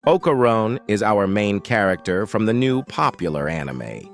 Okarun is our main character from the new popular anime.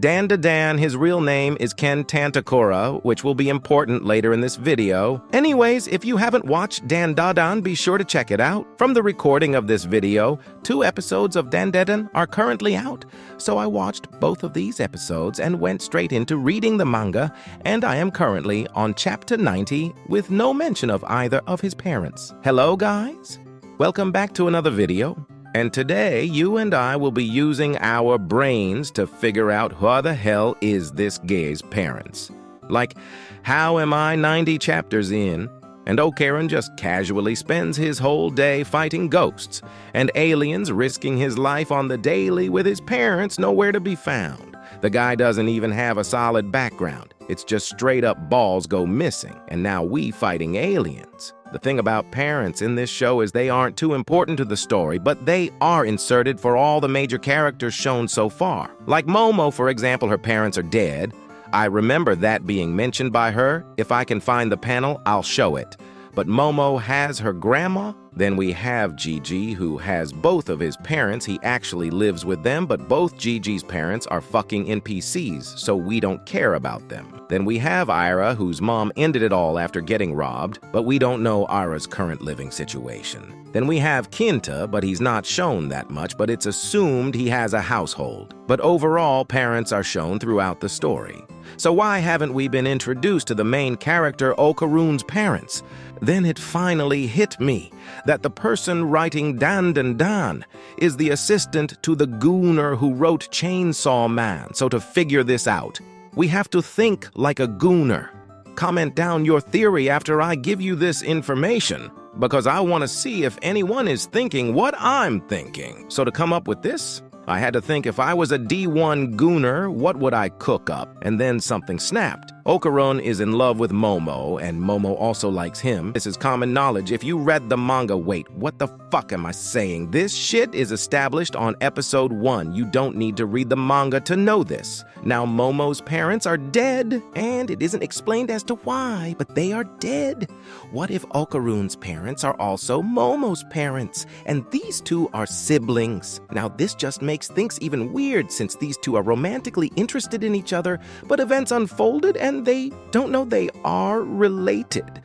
DanDaDan, his real name is Ken Tatakura, which will be important later in this video. Anyways, if you haven't watched DanDaDan, be sure to check it out. From the recording of this video, 2 episodes of DanDaDan are currently out, so I watched both of these episodes and went straight into reading the manga, and I am currently on chapter 90 with no mention of either of his parents. Hello guys, welcome back to another video. And today, you and I will be using our brains to figure out who the hell is this guy's parents. Like, how am I 90 chapters in, and Okarun just casually spends his whole day fighting ghosts, and aliens risking his life on the daily with his parents nowhere to be found. The guy doesn't even have a solid background. It's just straight up balls go missing, and now we fighting aliens. The thing about parents in this show is they aren't too important to the story, but they are inserted for all the major characters shown so far. Like Momo, for example, her parents are dead. I remember that being mentioned by her. If I can find the panel, I'll show it. But Momo has her grandma. Then we have Gigi, who has both of his parents. He actually lives with them, but both Gigi's parents are fucking NPCs, so we don't care about them. Then we have Ira, whose mom ended it all after getting robbed, but we don't know Ira's current living situation. Then we have Kinta, but he's not shown that much, but it's assumed he has a household. But overall, parents are shown throughout the story. So why haven't we been introduced to the main character, Okarun's parents? Then it finally hit me that the person writing DanDaDan is the assistant to the gooner who wrote Chainsaw Man. So to figure this out, we have to think like a gooner. Comment down your theory after I give you this information, because I want to see if anyone is thinking what I'm thinking. So to come up with this, I had to think if I was a D1 gooner, what would I cook up? And then something snapped. Okarun is in love with Momo, and Momo also likes him. This is common knowledge. If you read the manga, wait, what the fuck am I saying? This shit is established on episode 1. You don't need to read the manga to know this. Now, Momo's parents are dead, and it isn't explained as to why, but they are dead. What if Okarun's parents are also Momo's parents, and these two are siblings? Now, this just makes things even weird since these two are romantically interested in each other, but events unfolded and they don't know they are related.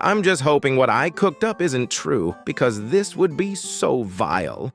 I'm just hoping what I cooked up isn't true, because this would be so vile.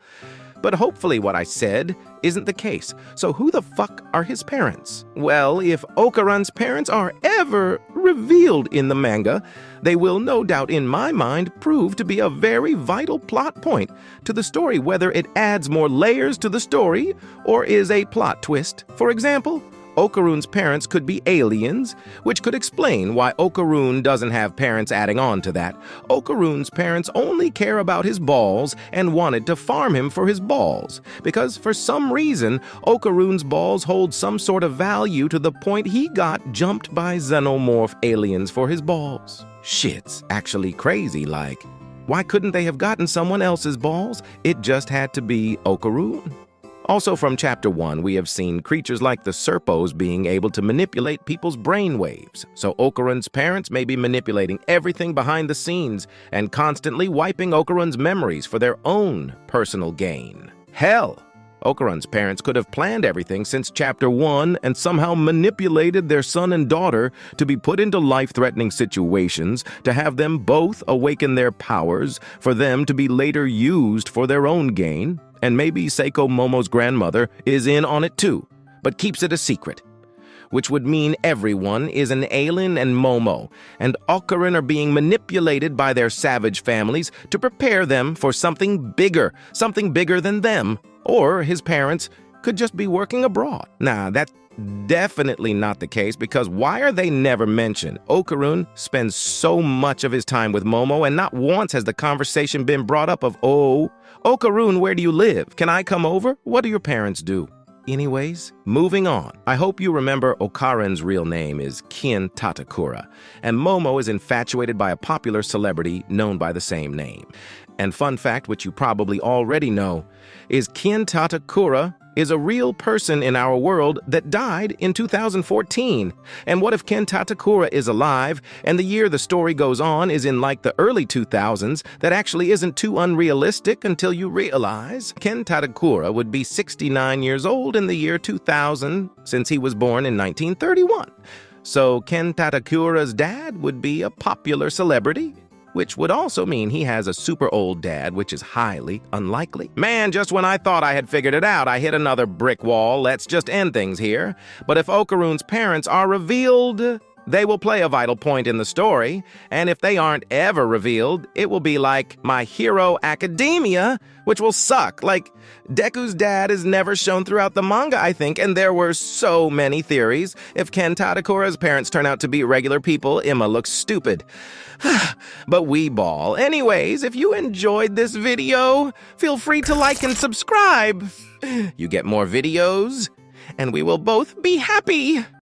But hopefully what I said isn't the case. So who the fuck are his parents? Well, if Okarun's parents are ever revealed in the manga, they will no doubt in my mind prove to be a very vital plot point to the story, whether it adds more layers to the story or is a plot twist. For example, Okarun's parents could be aliens, which could explain why Okarun doesn't have parents adding on to that. Okarun's parents only care about his balls and wanted to farm him for his balls, because for some reason, Okarun's balls hold some sort of value to the point he got jumped by xenomorph aliens for his balls. Shit's actually crazy, like, why couldn't they have gotten someone else's balls? It just had to be Okarun. Also from chapter 1, we have seen creatures like the Serpos being able to manipulate people's brainwaves, so Okarun's parents may be manipulating everything behind the scenes and constantly wiping Okarun's memories for their own personal gain. Hell, Okarun's parents could have planned everything since chapter 1 and somehow manipulated their son and daughter to be put into life-threatening situations, to have them both awaken their powers, for them to be later used for their own gain. And maybe Seiko Momo's grandmother is in on it too, but keeps it a secret. Which would mean everyone is an Ailen and Momo, and Okarun are being manipulated by their savage families to prepare them for something bigger than them. Or his parents could just be working abroad. Nah, that's definitely not the case, because why are they never mentioned? Okarun spends so much of his time with Momo, and not once has the conversation been brought up of, oh, Okarun, where do you live? Can I come over? What do your parents do? Anyways, moving on. I hope you remember Okarun's real name is Ken Tatakura, and Momo is infatuated by a popular celebrity known by the same name. And fun fact, which you probably already know, is Ken Tatakura is a real person in our world that died in 2014? And what if Ken Tatakura is alive, and the year the story goes on is in like the early 2000s? That actually isn't too unrealistic until you realize Ken Tatakura would be 69 years old in the year 2000, since he was born in 1931. So Ken Tatakura's dad would be a popular celebrity, which would also mean he has a super old dad, which is highly unlikely. Man, just when I thought I had figured it out, I hit another brick wall. Let's just end things here. But if Okarun's parents are revealed, they will play a vital point in the story, and if they aren't ever revealed, it will be like My Hero Academia, which will suck. Like, Deku's dad is never shown throughout the manga, I think, and there were so many theories. If Ken Tatakura's parents turn out to be regular people, Emma looks stupid. But we ball. Anyways, if you enjoyed this video, feel free to like and subscribe. You get more videos, and we will both be happy.